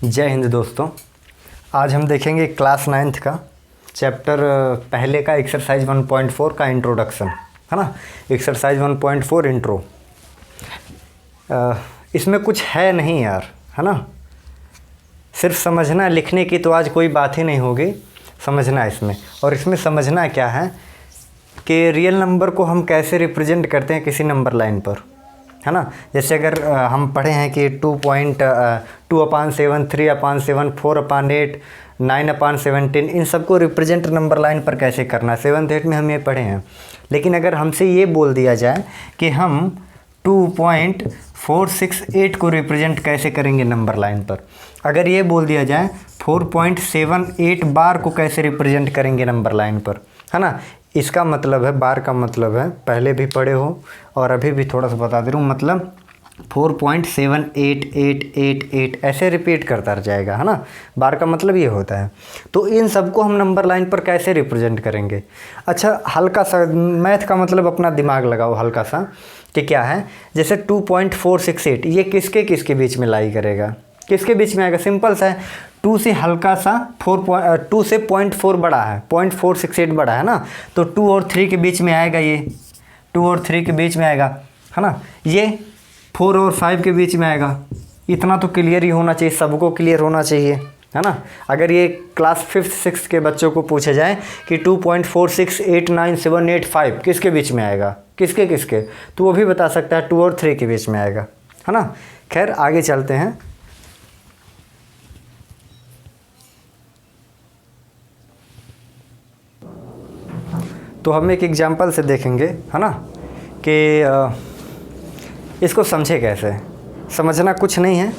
जय हिंद दोस्तों। आज हम देखेंगे क्लास 9th का चैप्टर पहले का एक्सरसाइज 1.4 का इंट्रोडक्शन, है ना। Exercise 1.4 intro. इसमें कुछ है नहीं यार, है ना। सिर्फ समझना, लिखने की तो आज कोई बात ही नहीं होगी, समझना इसमें। और इसमें समझना क्या है कि रियल नंबर को हम कैसे रिप्रेजेंट करते हैं किसी नंबर लाइन पर, है ना। जैसे अगर हम पढ़े हैं कि 2.2/7, 3/7, 4/8, 9/17, इन सबको रिप्रेजेंट नंबर लाइन पर कैसे करना है, 7th 8th में हम ये पढ़े हैं। लेकिन अगर हमसे ये बोल दिया जाए कि हम 2.468 को रिप्रेजेंट कैसे करेंगे नंबर लाइन पर, अगर ये बोल दिया जाए 4.78 बार को कैसे रिप्रेजेंट करेंगे नंबर लाइन पर, है ना। इसका मतलब है, बार का मतलब है, पहले भी पढ़े हो और अभी भी थोड़ा सा बता दे रहा हूँ, मतलब 4.7888 ऐसे रिपीट करता रह जाएगा, है ना। बार का मतलब ये होता है। तो इन सबको हम नंबर लाइन पर कैसे रिप्रेजेंट करेंगे। अच्छा, हल्का सा मैथ का मतलब अपना दिमाग लगाओ हल्का सा कि क्या है। जैसे 2.468 ये किसके किसके बीच में लाई करेगा, किसके बीच में आएगा। सिंपल सा है, 2 से हल्का सा 2 से 0.4 बड़ा है, 0.468 बड़ा है ना। तो 2 और 3 के बीच में आएगा, ये 2 और 3 के बीच में आएगा, है ना। ये 4 और 5 के बीच में आएगा। इतना तो क्लियर ही होना चाहिए, सबको क्लियर होना चाहिए, है ना। अगर ये क्लास 5th 6th के बच्चों को पूछे जाए कि 2.4689785 किसके बीच में आएगा, किसके किसके, तो वो भी बता सकता है 2 और 3 के बीच में आएगा, है ना। खैर आगे चलते हैं। तो हम एक एग्जांपल से देखेंगे, है ना, कि इसको समझे कैसे। समझना कुछ नहीं है,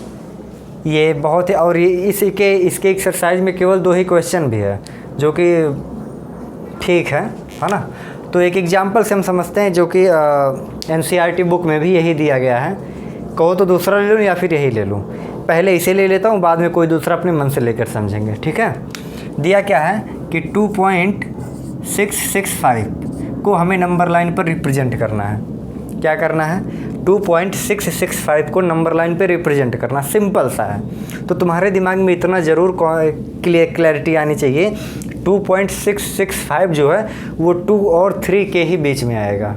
ये बहुत ही, और ये इसके एक्सरसाइज में केवल 2 ही क्वेश्चन भी है, जो कि ठीक है ना। तो एक एग्जांपल से हम समझते हैं, जो कि NCERT बुक में भी यही दिया गया है। कहो तो दूसरा ले लूँ या फिर यही ले लूँ। पहले इसे ले लेता हूँ, बाद में कोई दूसरा अपने मन से लेकर समझेंगे, ठीक है। दिया क्या है कि 2.665 को हमें नंबर लाइन पर रिप्रेजेंट करना है। क्या करना है, 2.665 को नंबर लाइन पे रिप्रेजेंट करना। सिंपल सा है। तो तुम्हारे दिमाग में इतना ज़रूर क्लैरिटी आनी चाहिए, 2.665 जो है वो 2 और 3 के ही बीच में आएगा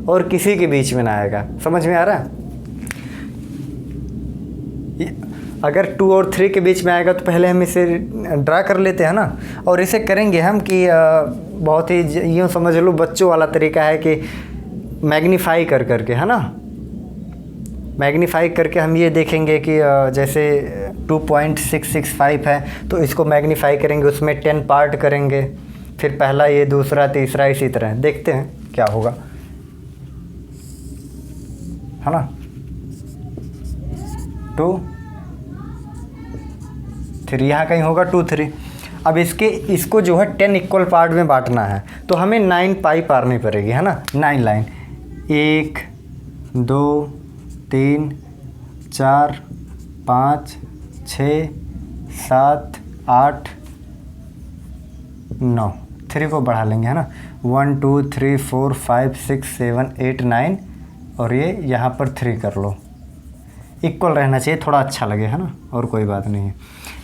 और किसी के बीच में ना आएगा। समझ में आ रहा है। अगर 2 और 3 के बीच में आएगा तो पहले हम इसे ड्रा कर लेते हैं ना। और इसे करेंगे हम कि बहुत ही यूँ समझ लो बच्चों वाला तरीका है कि मैग्नीफाई कर करके, है ना। मैग्नीफाई करके हम ये देखेंगे कि जैसे 2.665 है तो इसको मैग्नीफाई करेंगे, उसमें 10 पार्ट करेंगे, फिर पहला, ये दूसरा, तीसरा, इसी तरह देखते हैं क्या होगा, है ना। 2 3 यहाँ कहीं होगा, 2 3। अब इसको जो है 10 इक्वल पार्ट में बांटना है, तो हमें 9 पाई पारनी पड़ेगी, है ना। 9 लाइन, 1 2 3 4 5 6 7 8 9, 3 को बढ़ा लेंगे, है ना। 1 2 3 4 5 6 7 8 9, और ये यहाँ पर 3 कर लो। इक्वल रहना चाहिए, थोड़ा अच्छा लगे, है ना, और कोई बात नहीं है।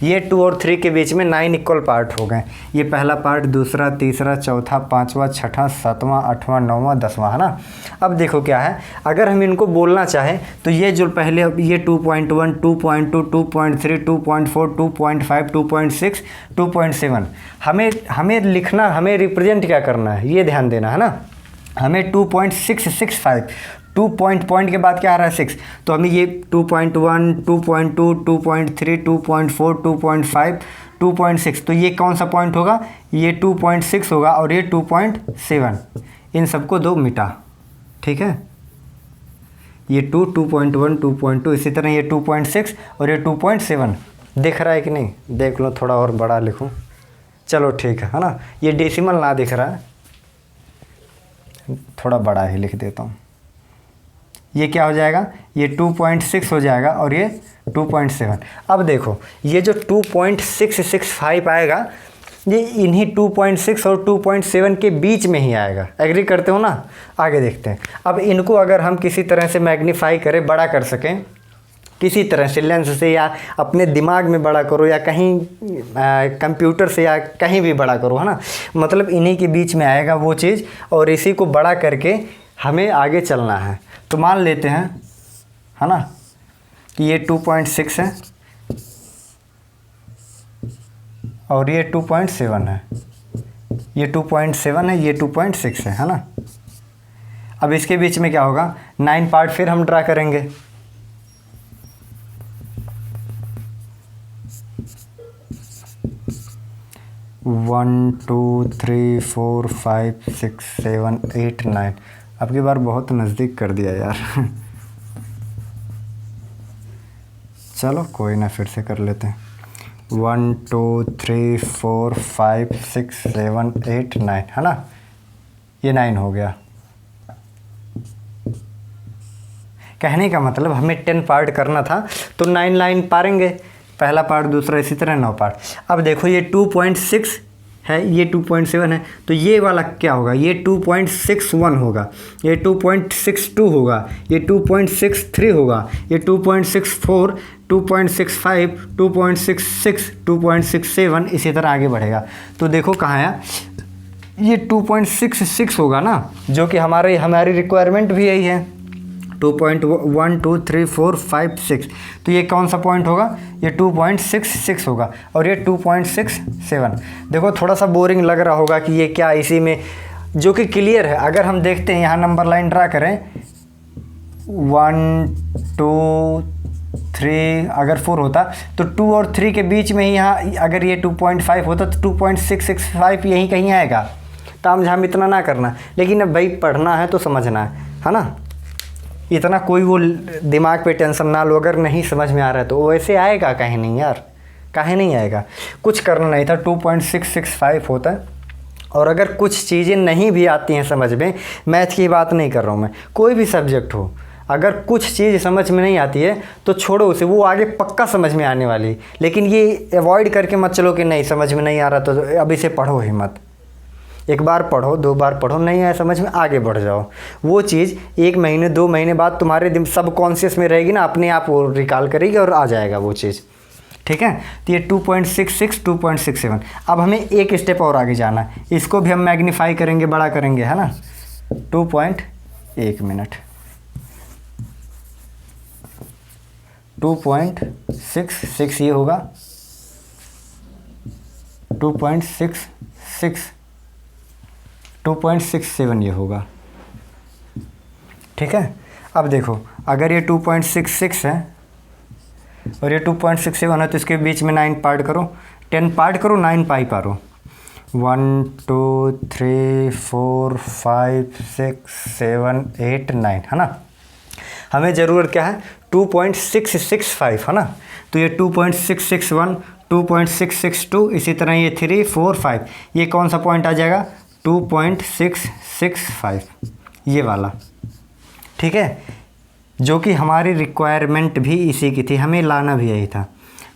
ये 2 और 3 के बीच में 9 इक्वल पार्ट हो गए। ये पहला पार्ट, दूसरा, तीसरा, चौथा, 5वां, 6वां, 7वां, 8वां, 9वां, 10वां, है ना। अब देखो क्या है, अगर हम इनको बोलना चाहें तो ये जो पहले, ये 2.1 2.2 2.3 2.4 2.5 2.6 2.7, हमें लिखना, हमें रिप्रेजेंट क्या करना है, ये ध्यान देना, है ना। हमें 2.665, 2 पॉइंट के बाद क्या आ रहा है, 6, तो हमें ये 2.1 2.2 2.3 2.4 2.5 2.6, तो ये कौन सा पॉइंट होगा, ये 2.6 होगा, और ये 2.7। इन सबको 2 मिटा, ठीक है। ये 2.1 2.2, इसी तरह ये 2.6 और ये 2.7। दिख रहा है कि नहीं, देख लो, थोड़ा और बड़ा लिखूं, चलो ठीक है ना। ये डेसिमल ना दिख रहा है, थोड़ा बड़ा ही लिख देता हूँ। ये क्या हो जाएगा, ये 2.6 हो जाएगा, और ये 2.7। अब देखो, ये जो 2.665 आएगा, ये इन्हीं 2.6 और 2.7 के बीच में ही आएगा। एग्री करते हो ना। आगे देखते हैं। अब इनको अगर हम किसी तरह से मैग्नीफाई करें, बड़ा कर सकें, किसी तरह से लेंस से या अपने दिमाग में बड़ा करो या कहीं कंप्यूटर से या कहीं भी बड़ा करो, है ना। मतलब इन्हीं के बीच में आएगा वो चीज़ और इसी को बड़ा करके हमें आगे चलना है। तो मान लेते हैं, है ना, कि ये 2.6 है और ये 2.7 है, ये 2.7 है, ये 2.6 है ना। अब इसके बीच में क्या होगा, 9 पार्ट फिर हम ड्रा करेंगे। One two three four 5 6 7 8 9। अब की बार बहुत नज़दीक कर दिया यार। चलो कोई ना, फिर से कर लेते हैं। 1 2 3 4 5 6 7 8 9, है ना। ये 9 हो गया। कहने का मतलब हमें 10 पार्ट करना था तो 9 लाइन पारेंगे, पहला पार्ट दूसरा इसी तरह 9 पार्ट। अब देखो ये 2.6 है, ये 2.7 है, तो ये वाला क्या होगा, ये 2.61 होगा, ये 2.62 होगा, ये 2.63 होगा, ये 2.64 2.65 2.66 2.67 इसी तरह आगे बढ़ेगा। तो देखो कहाँ है, ये 2.66 होगा ना, जो कि हमारी रिक्वायरमेंट भी यही है। 2.1 2 3 4 5 6, तो ये कौन सा पॉइंट होगा, ये 2.66 होगा और ये 2.67। देखो थोड़ा सा बोरिंग लग रहा होगा कि ये क्या, इसी में जो कि क्लियर है। अगर हम देखते हैं यहाँ नंबर लाइन ड्रा करें, 1 2 3, अगर 4 होता तो 2 और 3 के बीच में ही यहाँ, अगर ये 2.5 होता तो 2.665 यहीं कहीं आएगा। ताम झाम इतना ना करना, लेकिन अब भाई पढ़ना है तो समझना है ना। इतना कोई वो दिमाग पे टेंशन ना लो, अगर नहीं समझ में आ रहा है तो वैसे आएगा, काहे नहीं यार, काहे नहीं आएगा। कुछ करना नहीं था, 2.665 होता है। और अगर कुछ चीज़ें नहीं भी आती हैं समझ में, मैथ की बात नहीं कर रहा हूँ मैं, कोई भी सब्जेक्ट हो, अगर कुछ चीज़ समझ में नहीं आती है तो छोड़ो उसे, वो आगे पक्का समझ में आने वाली। लेकिन ये अवॉइड करके मत चलो कि नहीं समझ में नहीं आ रहा तो अब इसे पढ़ो ही मत। एक बार पढ़ो, 2 बार पढ़ो, नहीं आया समझ में आगे बढ़ जाओ। वो चीज़ 1 महीने 2 महीने बाद तुम्हारे दिन सब कॉन्शियस में रहेगी ना, अपने आप वो रिकॉल करेगी और आ जाएगा वो चीज़, ठीक है। तो ये 2.66 2.67। अब हमें एक स्टेप और आगे जाना है, इसको भी हम मैग्नीफाई करेंगे, बड़ा करेंगे, है ना। 1 मिनट 2.66 ये होगा, 2.66 2.67 ये होगा, ठीक है। अब देखो अगर ये 2.66 है और ये 2.67 है तो इसके बीच में 9 पार्ट करो, 10 पार्ट करो, 9 पाई पारो। 1 2 3 4 5 6 7 8 9, है ना। हमें ज़रूरत क्या है, 2.665, है ना। तो ये 2.661 2.662 इसी तरह ये 3 4 5, ये कौन सा पॉइंट आ जाएगा, 2.665 ये वाला, ठीक है। जो कि हमारी रिक्वायरमेंट भी इसी की थी, हमें लाना भी यही था,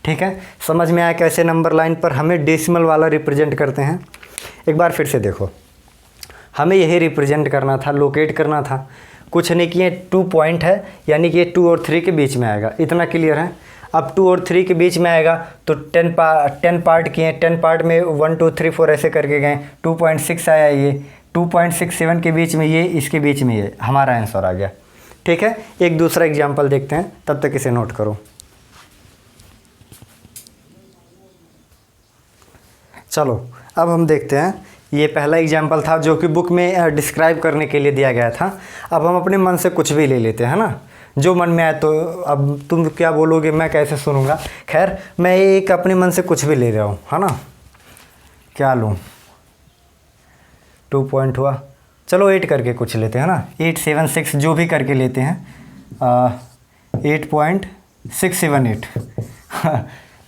ठीक है। समझ में आया कैसे नंबर लाइन पर हमें डेसिमल वाला रिप्रेजेंट करते हैं। एक बार फिर से देखो, हमें यही रिप्रेजेंट करना था, लोकेट करना था, कुछ नहीं किए। 2 पॉइंट है यानी कि 2 और 3 के बीच में आएगा, इतना क्लियर है। अब 2 और 3 के बीच में आएगा तो 10 पार्ट किए, 10 पार्ट में 1 2 3 4 ऐसे करके गए, 2.6 आया, ये 2.67 के बीच में ये, इसके बीच में ये, हमारा आंसर आ गया, ठीक है। एक दूसरा एग्जाम्पल देखते हैं, तब तक इसे नोट करो। चलो अब हम देखते हैं, ये पहला एग्जाम्पल था जो कि बुक में डिस्क्राइब करने के लिए दिया गया था। अब हम अपने मन से कुछ भी ले लेते हैं ना, जो मन में आए। तो अब तुम क्या बोलोगे, मैं कैसे सुनूंगा। खैर मैं एक अपने मन से कुछ भी ले रहा हूँ, है ना। क्या लूँ, 2 पॉइंट हुआ, चलो 8 करके कुछ लेते हैं ना, 8 7 6 जो भी करके लेते हैं, 8.678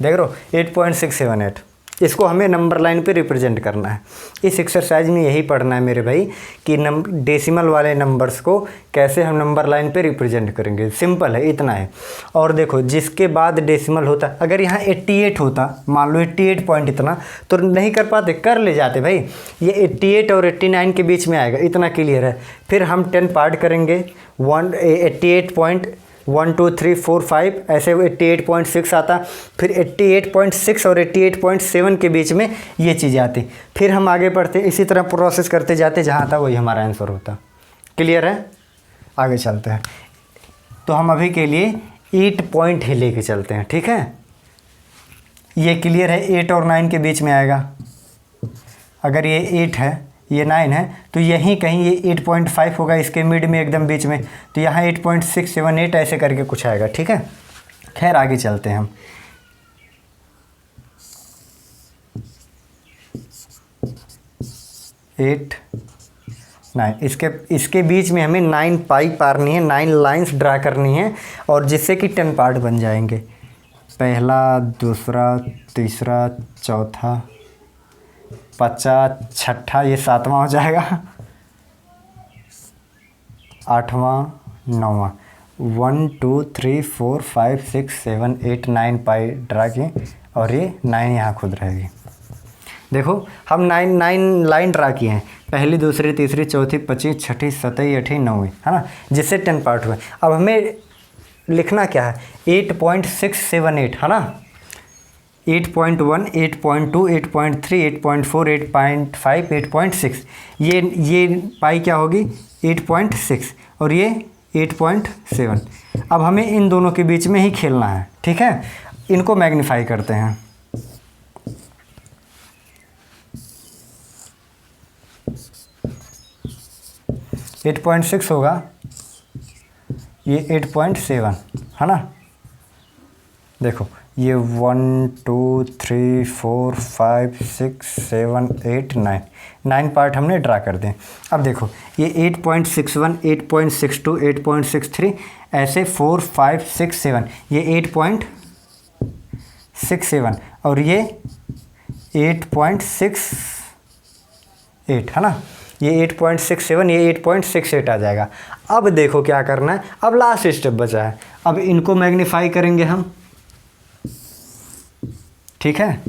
देख रहे हो, 8.678। इसको हमें नंबर लाइन पे रिप्रेजेंट करना है। इस एक्सरसाइज में यही पढ़ना है मेरे भाई कि डेसिमल वाले नंबर्स को कैसे हम नंबर लाइन पे रिप्रेजेंट करेंगे। सिंपल है, इतना है। और देखो जिसके बाद डेसिमल होता, अगर यहाँ 88 होता, मान लो 88 पॉइंट इतना, तो नहीं कर पाते, कर ले जाते भाई। ये 88 और 89 के बीच में आएगा, इतना क्लियर है। फिर हम 10 पार्ट करेंगे, 88 1 2 3 4 5 ऐसे 88.6 आता, फिर 88.6 और 88.7 के बीच में ये चीज़ें आती, फिर हम आगे बढ़ते इसी तरह प्रोसेस करते जाते, जहाँ था वही हमारा आंसर होता। क्लियर है? आगे चलते हैं। तो हम अभी के लिए 8 पॉइंट ही लेके चलते हैं, ठीक है? ये क्लियर है, 8 और 9 के बीच में आएगा। अगर ये 8 है, ये 9 है, तो यहीं कहीं ये 8.5 होगा, इसके मिड में एकदम बीच में, तो यहाँ 8.678 ऐसे करके कुछ आएगा, ठीक है? खैर आगे चलते हैं हम। एट 9, इसके बीच में हमें 9 पाई पारनी है, 9 लाइंस ड्रा करनी है, और जिससे कि 10 पार्ट बन जाएंगे। पहला, दूसरा, तीसरा, चौथा, 50, छठा, ये 7वां हो जाएगा, 8वां, 9वां। 1 2 3 4 5 6 7 8 9 पाई ड्रा किए, और ये 9 यहाँ खुद रहेगी। देखो हम 9 लाइन ड्रा किए हैं, पहली, दूसरी, तीसरी, चौथी, 25, छठी, 27, 28, 9वीं, है ना, जिससे 10 पार्ट हुए। अब हमें लिखना क्या है? 8.678, है ना, 8.1, 8.2, 8.3, 8.4, 8.5, 8.6, ये पाई क्या होगी? 8.6, और ये 8.7। अब हमें इन दोनों के बीच में ही खेलना है, ठीक है? इनको मैग्नीफाई करते हैं। एट 8.6 होगा, ये 8.7, है ना। देखो ये 1 2 3 4 5 6 7 8 9 पार्ट हमने ड्रा कर दिए। अब देखो ये 8.61, 8.62, 8.63, ऐसे 4 5 6 7, ये 8.67, और ये 8.68, है ना, ये 8.67, ये 8.68 आ जाएगा। अब देखो क्या करना है, अब लास्ट स्टेप बचा है, अब इनको मैग्नीफाई करेंगे हम, ठीक है।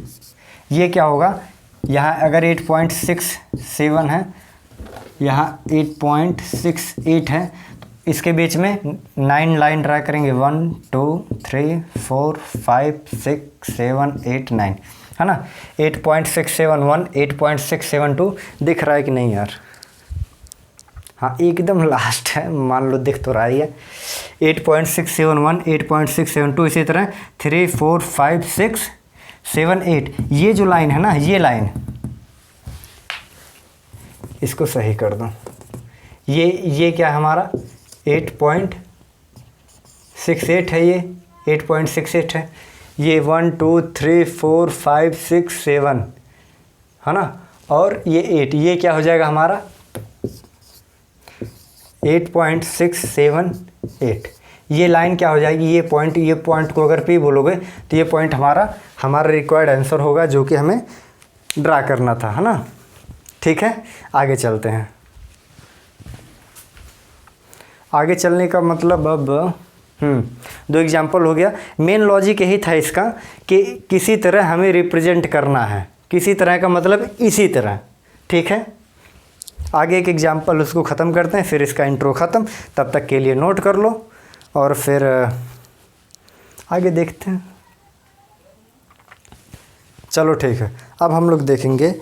ये क्या होगा, यहाँ अगर 8.67 है, यहाँ 8.68 है, तो इसके बीच में 9 लाइन ड्रा करेंगे, 1 2 3 4 5 6 7 8 9, है ना। 8.671, 8.672 दिख रहा है कि नहीं यार? हाँ एकदम लास्ट है, मान लो दिख तो रहा ही है। 8.671, 8.672, इसी तरह 3 4 5 6 7 8, ये जो लाइन है ना, ये लाइन, इसको सही कर दो। ये क्या है हमारा 8.68 है, ये 8.68 है, ये 1 2 3 4 5 6 7, है ना, और ये 8, ये क्या हो जाएगा हमारा 8.678। ये लाइन क्या हो जाएगी, ये पॉइंट को अगर P बोलोगे तो ये पॉइंट हमारा रिक्वायर्ड आंसर होगा, जो कि हमें ड्रा करना था, है ना। ठीक है, आगे चलते हैं। आगे चलने का मतलब अब 2 एग्जाम्पल हो गया। मेन लॉजिक यही था इसका कि किसी तरह हमें रिप्रेजेंट करना है, किसी तरह का मतलब इसी तरह, ठीक है। आगे एक एग्जाम्पल उसको ख़त्म करते हैं, फिर इसका इंट्रो ख़त्म। तब तक के लिए नोट कर लो और फिर आगे देखते हैं। चलो ठीक है, अब हम लोग देखेंगे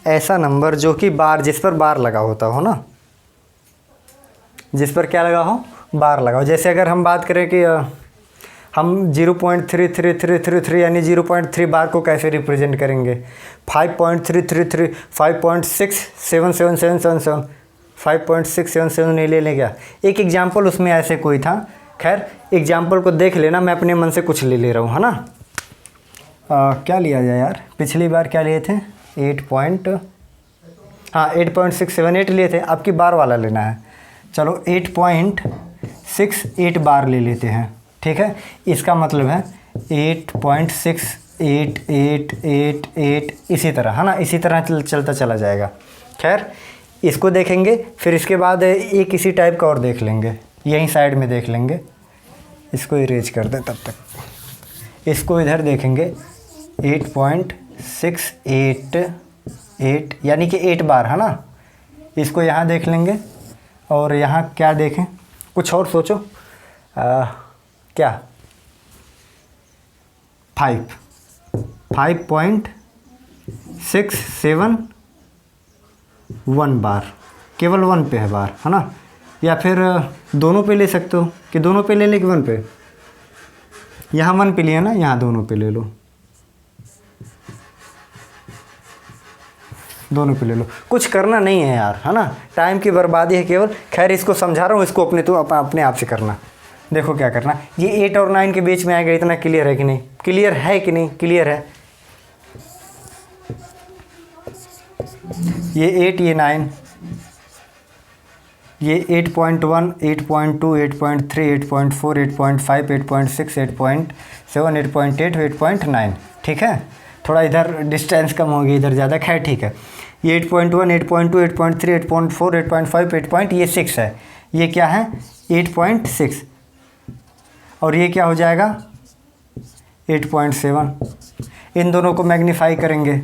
ऐसा नंबर जो कि बार, जिस पर बार लगा होता हो ना, जिस पर क्या लगा हो, बार लगा हो। जैसे अगर हम बात करें कि हम 0.3333 यानी 0.3 बार को कैसे रिप्रेजेंट करेंगे, 5.333, 5.67777, 5.677 नहीं ले लें क्या। एक एग्जाम्पल उसमें ऐसे कोई था, खैर एग्जाम्पल को देख लेना, मैं अपने मन से कुछ ले रहा हूँ, है ना। क्या लिया जाए यार, पिछली बार क्या लिए थे, 8.678 लिए थे, अब की बार वाला लेना है। चलो 8.68 बार ले लेते हैं, ठीक है। इसका मतलब है 8.68888 इसी तरह, है ना, इसी तरह चलता चला जाएगा। खैर इसको देखेंगे, फिर इसके बाद एक इसी टाइप का और देख लेंगे, यहीं साइड में देख लेंगे। इसको इरेज कर दें तब तक। इसको इधर देखेंगे 8.688 यानी कि 8 बार, है ना। इसको यहाँ देख लेंगे और यहाँ क्या देखें, कुछ और सोचो, क्या 5.671 बार, केवल 1 पे है बार, है ना। या फिर दोनों पे ले सकते हो कि दोनों पे ले ले कि 1 पे, यहाँ 1 पे लिया ना, यहाँ दोनों पे ले लो, दोनों पे ले लो। कुछ करना नहीं है यार, है ना, टाइम की बर्बादी है केवल। खैर इसको समझा रहा हूँ, इसको अपने आप से करना। देखो क्या करना, ये 8 और 9 के बीच में आएगा, इतना क्लियर है कि नहीं, क्लियर है कि नहीं, क्लियर है। ये 8, ये 9, ये 8.1, 8.2, 8.3, 8.4, 8.5, 8.6, 8.7, 8.8, 8.9, ठीक है। थोड़ा इधर डिस्टेंस कम होगी, इधर ज़्यादा, खैर ठीक है। ये 8.1, 8.2, 8.3, 8.4, 8.5, 8. ये 6 है, ये क्या है 8.6, और ये क्या हो जाएगा 8.7। इन दोनों को मैग्नीफाई करेंगे,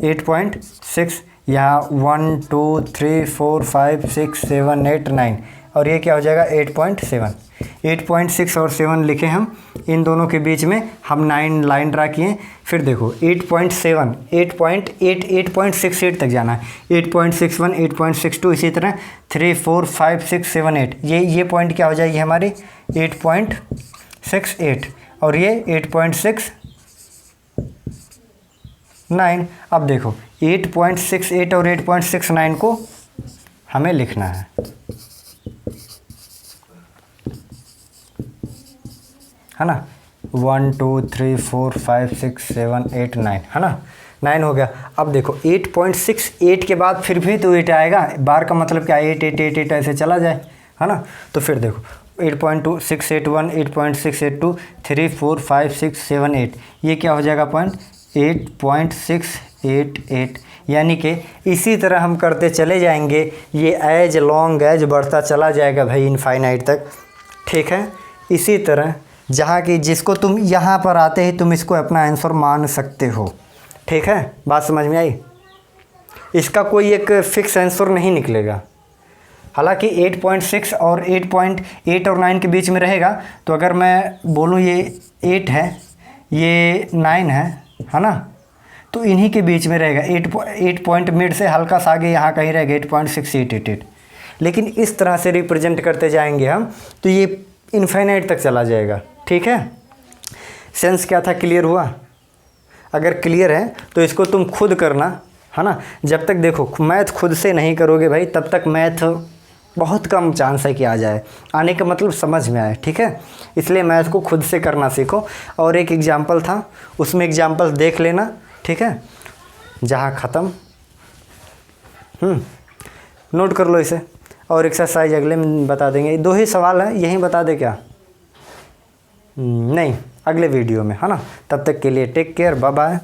8.6, यहाँ 1 2 3 4 5 6 7 8 9, और ये क्या हो जाएगा 8.7। 8.6 और 7 लिखे हम, इन दोनों के बीच में हम 9 लाइन ड्रा किए। फिर देखो 8.7, 8.8, 8.68 तक जाना है, 8.61, 8.62, इसी तरह 3 4 5 6 7 8, ये पॉइंट क्या हो जाएगी हमारी 8.68, और ये 8.69। अब देखो 8.68 और 8.69 को हमें लिखना है, है ना। 1 2 3 4 5 6 7 8 9, है ना, 9 हो गया। अब देखो 8.68 के बाद फिर भी तो 8 आएगा, बार का मतलब क्या 8 8 8 8 ऐसे चला जाए, है ना। तो फिर देखो 8.2681, 8.682, 3 4 5 6 7 8, ये क्या हो जाएगा पॉइंट 8.688। यानी कि इसी तरह हम करते चले जाएंगे, ये एज लॉन्ग एज बढ़ता चला जाएगा भाई इनफाइनाइट तक, ठीक है। इसी तरह जहाँ की जिसको तुम यहाँ पर आते ही तुम इसको अपना आंसर मान सकते हो, ठीक है। बात समझ में आई, इसका कोई एक फिक्स आंसर नहीं निकलेगा। हालांकि 8.6 और 8.8 और 9 के बीच में रहेगा, तो अगर मैं बोलूँ ये 8 है, ये 9 है ना, तो इन्हीं के बीच में रहेगा। 8 पॉइंट मिड से हल्का सा आगे यहाँ कहीं रहेगा 8.6888। लेकिन इस तरह से रिप्रेजेंट करते जाएंगे हम, तो ये इनफाइनाइट तक चला जाएगा, ठीक है। सेंस क्या था, क्लियर हुआ? अगर क्लियर है तो इसको तुम खुद करना, है ना। जब तक देखो मैथ खुद से नहीं करोगे भाई, तब तक मैथ बहुत कम चांस है कि आ जाए, आने का मतलब समझ में आए, ठीक है। इसलिए मैथ को खुद से करना सीखो। और एक एग्जाम्पल था, उसमें एग्जाम्पल देख लेना, ठीक है, जहाँ ख़त्म नोट कर लो इसे। और एक्सरसाइज अगले में बता देंगे, 2 ही सवाल है, यहीं बता दे क्या, नहीं अगले वीडियो में, है ना। तब तक के लिए टेक केयर, बाय बाय।